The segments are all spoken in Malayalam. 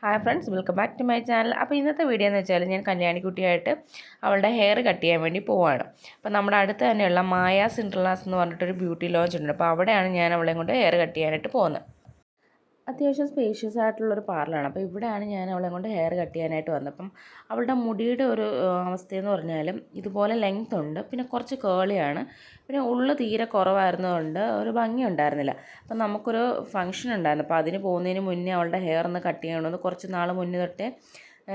Hi friends, welcome back to my channel. അപ്പോൾ ഇന്നത്തെ വീഡിയോ എന്ന് വെച്ചാൽ ഞാൻ കല്യാണിക്കുട്ടിയായിട്ട് അവളുടെ ഹെയർ കട്ട് ചെയ്യാൻ വേണ്ടി പോവാണ്. അപ്പോൾ നമ്മുടെ അടുത്ത് തന്നെയുള്ള മായ സിൻഡ്രലാസ് എന്ന് പറഞ്ഞിട്ടൊരു ബ്യൂട്ടി ലോഞ്ച് ഉണ്ട്. അപ്പോൾ അവിടെയാണ് ഞാൻ അവളെ കൊണ്ട് ഹെയർ കട്ട് ചെയ്യാനായിട്ട് പോകുന്നത്. അത്യാവശ്യം സ്പേഷ്യസ് ആയിട്ടുള്ളൊരു പാർലറാണ്. അപ്പോൾ ഇവിടെയാണ് ഞാൻ അവളെ കൊണ്ട് ഹെയർ കട്ട് ചെയ്യാനായിട്ട് വന്നത്. അപ്പം അവളുടെ മുടിയുടെ ഒരു അവസ്ഥയെന്ന് പറഞ്ഞാലും ഇതുപോലെ ലെങ്ത് ഉണ്ട്, പിന്നെ കുറച്ച് കേളിയാണ്, പിന്നെ ഉള്ളു തീരെ കുറവായിരുന്നതുകൊണ്ട് ഒരു ഭംഗി ഉണ്ടായിരുന്നില്ല. അപ്പം നമുക്കൊരു ഫംഗ്ഷൻ ഉണ്ടായിരുന്നു. അപ്പോൾ അതിന് പോകുന്നതിന് മുന്നേ അവളുടെ ഹെയർ ഒന്ന് കട്ട് ചെയ്യണമെന്ന് കുറച്ച് നാൾ മുന്നേ തൊട്ടേ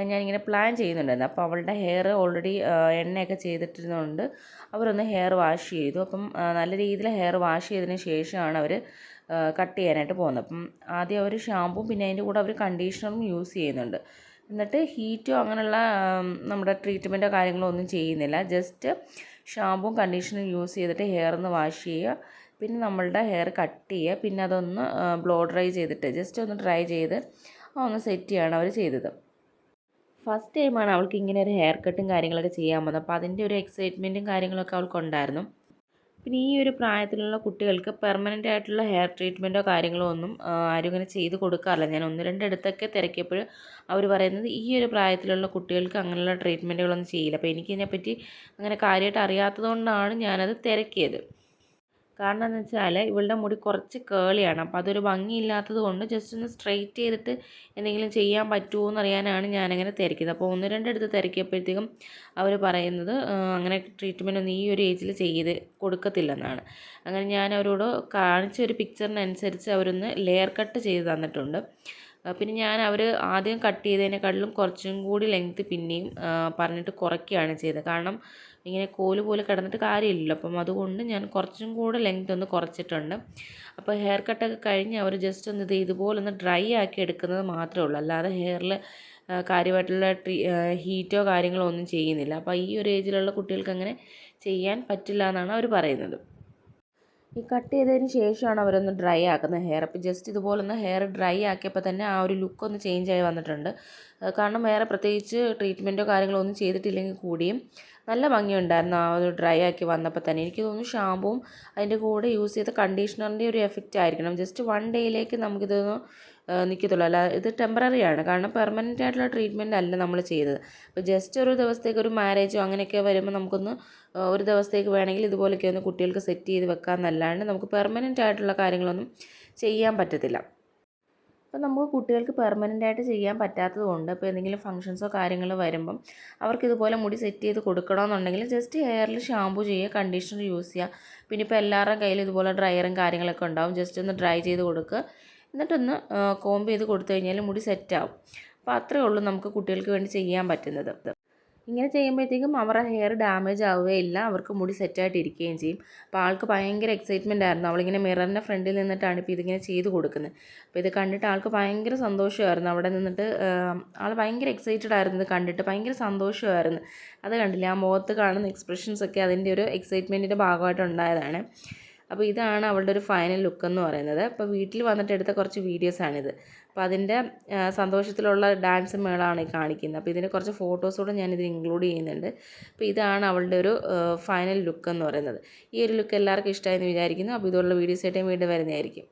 ഞാനിങ്ങനെ പ്ലാൻ ചെയ്യുന്നുണ്ടായിരുന്നു. അപ്പോൾ അവളുടെ ഹെയർ ഓൾറെഡി എണ്ണയൊക്കെ ചെയ്തിട്ടിരുന്നതുകൊണ്ട് അവരൊന്ന് ഹെയർ വാഷ് ചെയ്തു. അപ്പം നല്ല രീതിയിൽ ഹെയർ വാഷ് ചെയ്തതിന് ശേഷമാണ് അവർ കട്ട് ചെയ്യാനായിട്ട് പോകുന്നത്. അപ്പം ആദ്യം അവർ ഷാമ്പും പിന്നെ അതിൻ്റെ കൂടെ അവർ കണ്ടീഷണറും യൂസ് ചെയ്യുന്നുണ്ട്. എന്നിട്ട് ഹീറ്റോ അങ്ങനെയുള്ള നമ്മുടെ ട്രീറ്റ്മെൻറ്റോ കാര്യങ്ങളോ ഒന്നും ചെയ്യുന്നില്ല. ജസ്റ്റ് ഷാമ്പും കണ്ടീഷണറും യൂസ് ചെയ്തിട്ട് ഹെയർ ഒന്ന് വാഷ് ചെയ്യുക, പിന്നെ നമ്മളുടെ ഹെയർ കട്ട് ചെയ്യുക, പിന്നെ അതൊന്ന് ബ്ലോ ഡ്രൈ ചെയ്തിട്ട് ജസ്റ്റ് ഒന്ന് ഡ്രൈ ചെയ്ത് ഒന്ന് സെറ്റ് ചെയ്യുകയാണ് അവർ ചെയ്തത്. ഫസ്റ്റ് ടൈമാണ് അവൾക്ക് ഇങ്ങനെ ഒരു ഹെയർ കട്ടും കാര്യങ്ങളൊക്കെ ചെയ്യാൻ പോകുന്നത്. അപ്പോൾ അതിൻ്റെ ഒരു എക്സൈറ്റ്മെൻറ്റും കാര്യങ്ങളൊക്കെ അവൾക്കുണ്ടായിരുന്നു. പിന്നെ ഈ ഒരു പ്രായത്തിലുള്ള കുട്ടികൾക്ക് പെർമനൻ്റ് ആയിട്ടുള്ള ഹെയർ ട്രീറ്റ്മെൻറ്റോ കാര്യങ്ങളോ ഒന്നും ആരും ഇങ്ങനെ ചെയ്ത് കൊടുക്കാറില്ല. ഞാൻ ഒന്ന് രണ്ടിടത്തൊക്കെ തിരക്കിയപ്പോൾ അവർ പറയുന്നത് ഈ ഒരു പ്രായത്തിലുള്ള കുട്ടികൾക്ക് അങ്ങനെയുള്ള ട്രീറ്റ്മെൻറ്റുകളൊന്നും ചെയ്യില്ല. അപ്പോൾ എനിക്കിതിനെപ്പറ്റി അങ്ങനെ കാര്യമായിട്ട് അറിയാത്തതുകൊണ്ടാണ് ഞാനത് തിരക്കിയത്. കാരണം എന്ന് വെച്ചാൽ ഇവളുടെ മുടി കുറച്ച് കേളിയാണ്. അപ്പോൾ അതൊരു ഭംഗിയില്ലാത്തത് കൊണ്ട് ജസ്റ്റ് ഒന്ന് സ്ട്രെയിറ്റ് ചെയ്തിട്ട് എന്തെങ്കിലും ചെയ്യാൻ പറ്റുമോ എന്നറിയാനാണ് ഞാനങ്ങനെ തിരക്കിയത്. അപ്പോൾ ഒന്ന് രണ്ടിടത്ത് തിരക്കിയപ്പോഴത്തേക്കും അവർ പറയുന്നത് അങ്ങനെ ട്രീറ്റ്മെൻറ്റ് ഒന്നും ഈ ഒരു ഏജിൽ ചെയ്ത് കൊടുക്കത്തില്ലെന്നാണ്. അങ്ങനെ ഞാൻ അവരോട് കാണിച്ച ഒരു പിക്ചറിനനുസരിച്ച് അവരൊന്ന് ലെയർ കട്ട് ചെയ്ത് തന്നിട്ടുണ്ട്. പിന്നെ ഞാൻ അവർ ആദ്യം കട്ട് ചെയ്തതിനെക്കാട്ടിലും കുറച്ചും കൂടി ലെങ്ത്ത് പിന്നെയും പറഞ്ഞിട്ട് കുറയ്ക്കുകയാണ് ചെയ്തത്. കാരണം ഇങ്ങനെ കോല് പോലെ കിടന്നിട്ട് കാര്യമില്ലല്ലോ. അപ്പം അതുകൊണ്ട് ഞാൻ കുറച്ചും കൂടെ ലെങ്ത്ത് ഒന്ന് കുറച്ചിട്ടുണ്ട്. അപ്പോൾ ഹെയർ കട്ടൊക്കെ കഴിഞ്ഞ് അവർ ജസ്റ്റ് ഒന്ന് ഇതുപോലൊന്ന് ഡ്രൈ ആക്കി എടുക്കുന്നത് മാത്രമേ ഉള്ളൂ. അല്ലാതെ ഹെയറിൽ കാര്യമായിട്ടുള്ള ഹീറ്റോ കാര്യങ്ങളോ ഒന്നും ചെയ്യുന്നില്ല. അപ്പോൾ ഈ ഒരു ഏജിലുള്ള കുട്ടികൾക്ക് അങ്ങനെ ചെയ്യാൻ പറ്റില്ല എന്നാണ് അവർ പറയുന്നത്. ഈ കട്ട് ചെയ്തതിന് ശേഷമാണ് അവരൊന്ന് ഡ്രൈ ആക്കുന്നത് ഹെയർ. അപ്പോൾ ജസ്റ്റ് ഇതുപോലൊന്ന് ഹെയർ ഡ്രൈ ആക്കിയപ്പോൾ തന്നെ ആ ഒരു ലുക്ക് ഒന്ന് ചേഞ്ച് ആയി വന്നിട്ടുണ്ട്. കാരണം വേറെ പ്രത്യേകിച്ച് ട്രീറ്റ്മെൻറ്റോ കാര്യങ്ങളോ ഒന്നും ചെയ്തിട്ടില്ലെങ്കിൽ കൂടിയും നല്ല ഭംഗിയുണ്ടായിരുന്നു ആ ഒരു ഡ്രൈ ആക്കി വന്നപ്പോൾ തന്നെ. എനിക്ക് തോന്നുന്നു ഷാമ്പുവും അതിൻ്റെ കൂടെ യൂസ് ചെയ്ത കണ്ടീഷണറിൻ്റെ ഒരു എഫക്റ്റ് ആയിരിക്കണം. ജസ്റ്റ് 1 ഡേയിലേക്ക് നമുക്കിതൊന്ന് നിൽക്കത്തുള്ളൂ. അല്ല, ഇത് ടെമ്പററി ആണ്. കാരണം പെർമനൻ്റ് ആയിട്ടുള്ള ട്രീറ്റ്മെൻറ്റ് അല്ല നമ്മൾ ചെയ്തത്. അപ്പോൾ ജസ്റ്റ് ഒരു ദിവസത്തേക്ക് ഒരു മാരേജോ അങ്ങനെയൊക്കെ വരുമ്പോൾ നമുക്കൊന്ന് ഒരു ദിവസത്തേക്ക് വേണമെങ്കിൽ ഇതുപോലെയൊക്കെ ഒന്ന് കുട്ടികൾക്ക് സെറ്റ് ചെയ്ത് വെക്കാമെന്നല്ലാണ്ട് നമുക്ക് പെർമനൻ്റ് ആയിട്ടുള്ള കാര്യങ്ങളൊന്നും ചെയ്യാൻ പറ്റത്തില്ല. അപ്പോൾ നമുക്ക് കുട്ടികൾക്ക് പെർമനൻ്റ് ആയിട്ട് ചെയ്യാൻ പറ്റാത്തത് കൊണ്ട് ഇപ്പോൾ എന്തെങ്കിലും ഫംഗ്ഷൻസോ കാര്യങ്ങളോ വരുമ്പം അവർക്ക് ഇതുപോലെ മുടി സെറ്റ് ചെയ്ത് കൊടുക്കണമെന്നുണ്ടെങ്കിൽ ജസ്റ്റ് ഹെയറിൽ ഷാമ്പു ചെയ്യുക, കണ്ടീഷണർ യൂസ് ചെയ്യുക. പിന്നെ ഇപ്പോൾ എല്ലാവരുടെയും കയ്യിൽ ഇതുപോലെ ഡ്രയറും കാര്യങ്ങളൊക്കെ ഉണ്ടാവും. ജസ്റ്റ് ഒന്ന് ഡ്രൈ ചെയ്ത് കൊടുക്കുക, എന്നിട്ടൊന്ന് കോംബ് ചെയ്ത് കൊടുത്തു കഴിഞ്ഞാൽ മുടി സെറ്റാവും. അപ്പോൾ അത്രയേ ഉള്ളൂ നമുക്ക് കുട്ടികൾക്ക് വേണ്ടി ചെയ്യാൻ പറ്റുന്നത്. ഇങ്ങനെ ചെയ്യുമ്പോഴത്തേക്കും അവരുടെ ഹെയർ ഡാമേജ് ആവുകയില്ല, അവർക്ക് മുടി സെറ്റായിട്ട് ഇരിക്കുകയും ചെയ്യും. അപ്പോൾ ആൾക്ക് ഭയങ്കര എക്സൈറ്റ്മെൻ്റ് ആയിരുന്നു. അവളിങ്ങനെ മിററിൻ്റെ ഫ്രണ്ടിൽ നിന്നിട്ടാണ് ഇപ്പോൾ ഇതിങ്ങനെ ചെയ്ത് കൊടുക്കുന്നത്. അപ്പോൾ ഇത് കണ്ടിട്ട് ആൾക്ക് ഭയങ്കര സന്തോഷമായിരുന്നു. അവിടെ നിന്നിട്ട് ആൾ ഭയങ്കര എക്സൈറ്റഡ് ആയിരുന്നു. ഇത് കണ്ടിട്ട് ഭയങ്കര സന്തോഷമായിരുന്നു. അത് കണ്ടില്ലേ, ആ മുഖത്ത് കാണുന്ന എക്സ്പ്രഷൻസൊക്കെ അതിൻ്റെ ഒരു എക്സൈറ്റ്മെൻറ്റിൻ്റെ ഭാഗമായിട്ടുണ്ടായതാണ്. അപ്പോൾ ഇതാണ് അവളുടെ ഒരു ഫൈനൽ ലുക്ക് എന്ന് പറയുന്നത്. അപ്പോൾ വീട്ടിൽ വന്നിട്ട് എടുത്ത കുറച്ച് വീഡിയോസാണിത്. അപ്പോൾ അതിൻ്റെ സന്തോഷത്തിലുള്ള ഡാൻസ് മേളമാണ് ഈ കാണിക്കുന്നത്. അപ്പോൾ ഇതിൻ്റെ കുറച്ച് ഫോട്ടോസൂടെ ഞാനിതിൽ ഇൻക്ലൂഡ് ചെയ്യുന്നുണ്ട്. അപ്പോൾ ഇതാണ് അവളുടെ ഒരു ഫൈനൽ ലുക്ക് എന്ന് പറയുന്നത്. ഈ ഒരു ലുക്ക് എല്ലാവർക്കും ഇഷ്ടമായെന്ന് വിചാരിക്കുന്നു. അപ്പോൾ ഇതുപോലുള്ള വീഡിയോസായിട്ട് വീണ്ടും വരുന്നതായിരിക്കും.